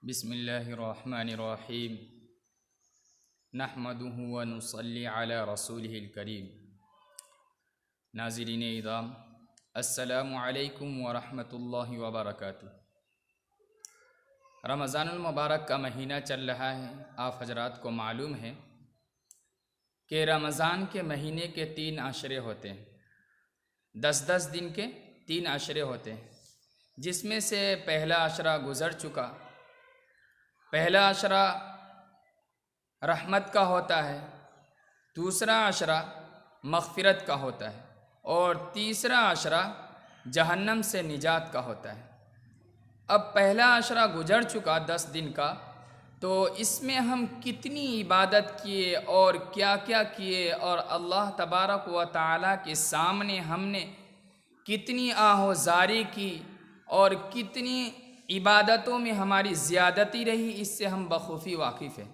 بسم اللہ الرحمن الرحیم نحمدہ ونصلی علی رسولہ الکریم۔ ناظرین اعظام، السلام علیکم ورحمۃ اللہ وبرکاتہ۔ رمضان المبارک کا مہینہ چل رہا ہے۔ آپ حضرات کو معلوم ہے کہ رمضان کے مہینے کے 3 عشرے ہوتے ہیں، 10 دن کے 3 عشرے ہوتے ہیں، جس میں سے پہلا عشرہ گزر چکا۔ پہلا عشرہ رحمت کا ہوتا ہے، دوسرا عشرہ مغفرت کا ہوتا ہے، اور تیسرا عشرہ جہنم سے نجات کا ہوتا ہے۔ اب پہلا عشرہ گزر چکا 10 دن کا، تو اس میں ہم کتنی عبادت کیے اور کیا کیا کیے، اور اللہ تبارک و تعالیٰ کے سامنے ہم نے کتنی آہوزاری کی اور کتنی عبادتوں میں ہماری زیادتی رہی، اس سے ہم بخوبی واقف ہیں۔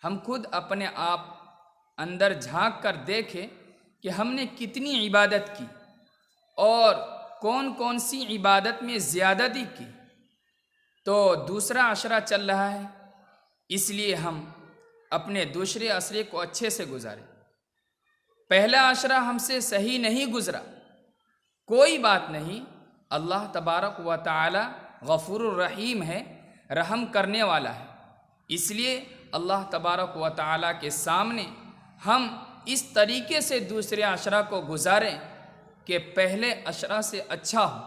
ہم خود اپنے آپ اندر جھانک کر دیکھیں کہ ہم نے کتنی عبادت کی اور کون کون سی عبادت میں زیادتی کی۔ تو دوسرا عشرہ چل رہا ہے، اس لیے ہم اپنے دوسرے عشرے کو اچھے سے گزاریں۔ پہلا عشرہ ہم سے صحیح نہیں گزرا، کوئی بات نہیں، اللہ تبارک و تعالی غفور الرحیم ہے، رحم کرنے والا ہے۔ اس لیے اللہ تبارک و تعالی کے سامنے ہم اس طریقے سے دوسرے عشرہ کو گزاریں کہ پہلے عشرہ سے اچھا ہو،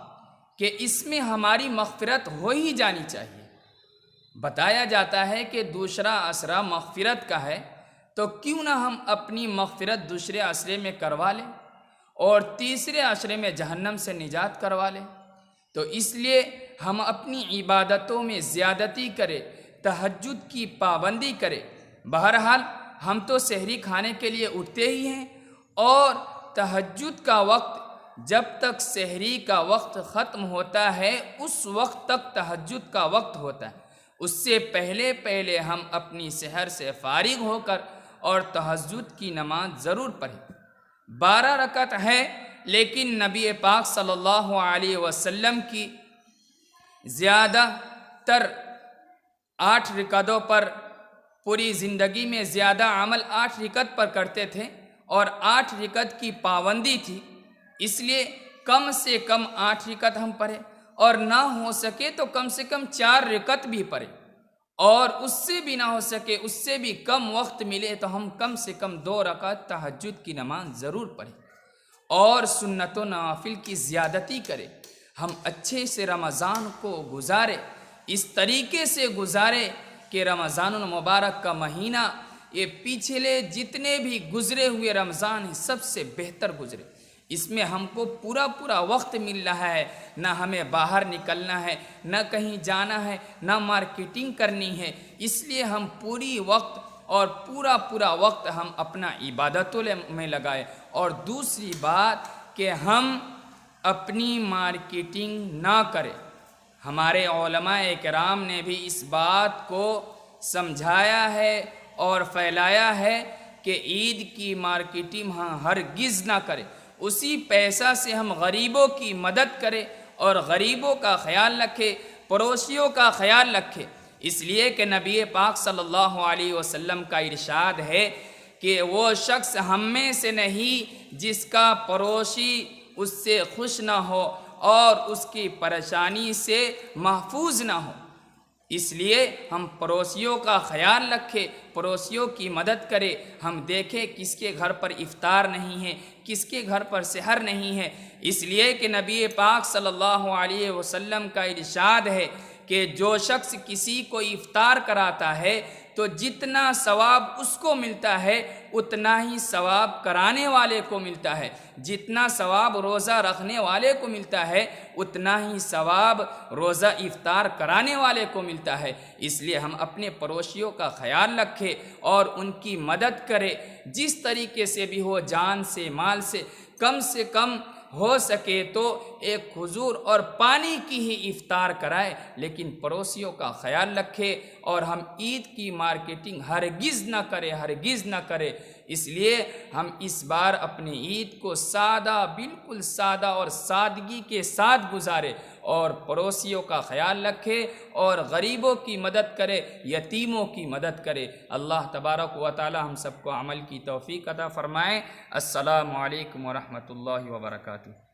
کہ اس میں ہماری مغفرت ہو ہی جانی چاہیے۔ بتایا جاتا ہے کہ دوسرا عشرہ مغفرت کا ہے، تو کیوں نہ ہم اپنی مغفرت دوسرے عشرے میں کروا لیں اور تیسرے عشرے میں جہنم سے نجات کروا لیں۔ تو اس لیے ہم اپنی عبادتوں میں زیادتی کریں، تہجد کی پابندی کریں۔ بہرحال ہم تو سحری کھانے کے لیے اٹھتے ہی ہیں، اور تہجد کا وقت جب تک سحری کا وقت ختم ہوتا ہے اس وقت تک تہجد کا وقت ہوتا ہے۔ اس سے پہلے ہم اپنی سحر سے فارغ ہو کر اور تہجد کی نماز ضرور پڑھیں۔ 12 رکعت ہے، لیکن نبی پاک صلی اللہ علیہ وسلم کی زیادہ تر 8 رکعتوں پر پوری زندگی میں زیادہ عمل 8 رکعت پر کرتے تھے، اور 8 رکعت کی پابندی تھی۔ اس لیے کم سے کم 8 رکعت ہم پڑھیں، اور نہ ہو سکے تو کم سے کم 4 رکعت بھی پڑھیں، اور اس سے بھی نہ ہو سکے، اس سے بھی کم وقت ملے تو ہم کم سے کم 2 رکعت تہجد کی نماز ضرور پڑھیں، اور سنت و نوافل کی زیادتی کریں۔ ہم اچھے سے رمضان کو گزارے، اس طریقے سے گزارے کہ رمضان المبارک کا مہینہ یہ پچھلے جتنے بھی گزرے ہوئے رمضان ہیں سب سے بہتر گزرے۔ اس میں ہم کو پورا وقت مل رہا ہے، نہ ہمیں باہر نکلنا ہے، نہ کہیں جانا ہے، نہ مارکیٹنگ کرنی ہے۔ اس لیے ہم پوری وقت اور پورا وقت ہم اپنا عبادتوں میں لگائے۔ اور دوسری بات کہ ہم اپنی مارکیٹنگ نہ کریں۔ ہمارے علماء کرام نے بھی اس بات کو سمجھایا ہے اور پھیلایا ہے کہ عید کی مارکیٹنگ ہرگز نہ کریں۔ اسی پیسہ سے ہم غریبوں کی مدد کریں اور غریبوں کا خیال رکھیں، پڑوسیوں کا خیال رکھیں۔ اس لیے کہ نبی پاک صلی اللہ علیہ وسلم کا ارشاد ہے کہ وہ شخص ہم میں سے نہیں جس کا پڑوسی اس سے خوش نہ ہو اور اس کی پریشانی سے محفوظ نہ ہو۔ اس لیے ہم پڑوسیوں کا خیال رکھیں، پڑوسیوں کی مدد کریں۔ ہم دیکھیں کس کے گھر پر افطار نہیں ہے، کس کے گھر پر سحر نہیں ہے۔ اس لیے کہ نبی پاک صلی اللہ علیہ وسلم کا ارشاد ہے کہ جو شخص کسی کو افطار کراتا ہے تو جتنا ثواب اس کو ملتا ہے اتنا ہی ثواب کرانے والے کو ملتا ہے، جتنا ثواب روزہ رکھنے والے کو ملتا ہے اتنا ہی ثواب روزہ افطار کرانے والے کو ملتا ہے۔ اس لیے ہم اپنے پڑوسیوں کا خیال رکھیں اور ان کی مدد کریں، جس طریقے سے بھی ہو، جان سے مال سے کم ہو سکے تو ایک کھجور اور پانی کی ہی افطار کرائے، لیکن پڑوسیوں کا خیال رکھے اور ہم عید کی مارکیٹنگ ہرگز نہ کرے، ہرگز نہ کرے۔ اس لیے ہم اس بار اپنی عید کو سادہ، بالکل سادہ اور سادگی کے ساتھ گزارے اور پڑوسیوں کا خیال رکھے اور غریبوں کی مدد کرے، یتیموں کی مدد کرے۔ اللہ تبارک و تعالی ہم سب کو عمل کی توفیق عطا فرمائے۔ السلام علیکم ورحمۃ اللہ وبرکاتہ۔